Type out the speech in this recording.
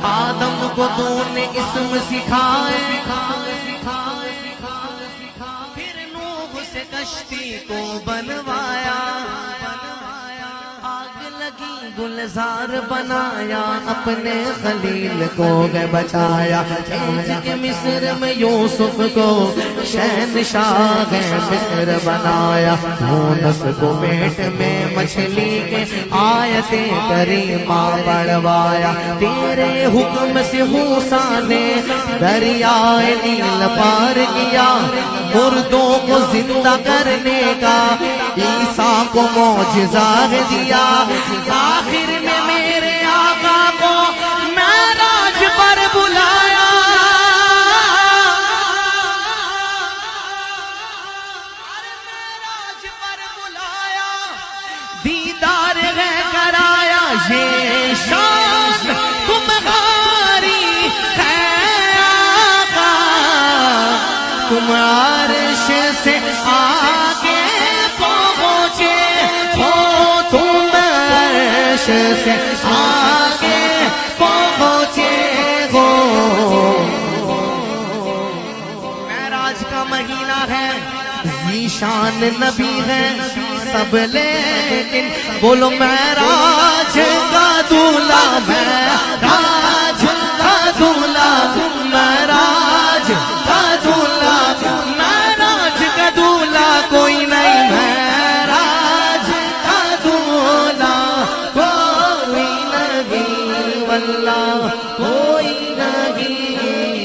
آدم کو تو نے اسم سکھائے، پھر نوح سے کشتی کو بنوایا، آگ لگی گلزار بنایا، اپنے خلیل کو گئے بچایا، بھیج کے مصر میں یوسف کو شہنشاہ مصر بنایا، یونس کو پیٹ میں مچھلی کے آیت کریمہ پڑھوایا، تیرے حکم سے موسیٰ نے دریائے نیل پار کیا، مردوں کو زندہ کرنے کا عیسیٰ کو معجزہ دیا، آخر میں میرے آقا کو معراج پر بلایا، دیدار ہے کرایا، یہ شان تمہاری ہے آقا، تم عرش سے آگے پہنچے ہو، تم عرش سے آگے پہنچے ہو۔ معراج کا مہینہ ہے، ذیشان نبی ہے سب، لیکن بولو معراج کا دولہا ہے